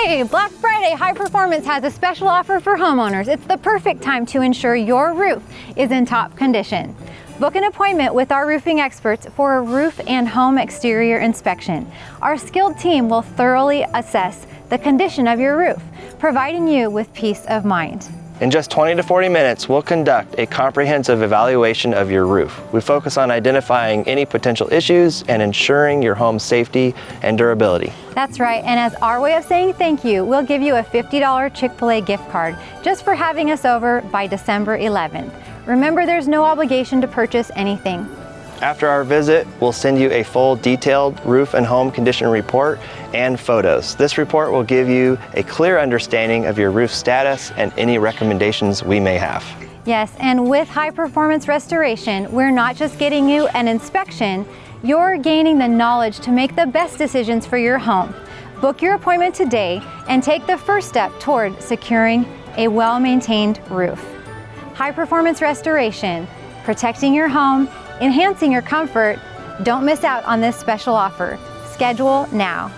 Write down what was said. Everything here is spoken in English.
Hey, Black Friday High Performance has a special offer for homeowners. It's the perfect time to ensure your roof is in top condition. Book an appointment with our roofing experts for a roof and home exterior inspection. Our skilled team will thoroughly assess the condition of your roof, providing you with peace of mind. In just 20 to 40 minutes, we'll conduct a comprehensive evaluation of your roof. We focus on identifying any potential issues and ensuring your home's safety and durability. That's right, and as our way of saying thank you, we'll give you a $50 Chick-fil-A gift card just for having us over by December 11th. Remember, there's no obligation to purchase anything. After our visit, we'll send you a full detailed roof and home condition report and photos. This report will give you a clear understanding of your roof status and any recommendations we may have. Yes, and with High Performance Restoration, we're not just getting you an inspection, you're gaining the knowledge to make the best decisions for your home. Book your appointment today and take the first step toward securing a well-maintained roof. High Performance Restoration, protecting your home, enhancing your comfort. Don't miss out on this special offer. Schedule now.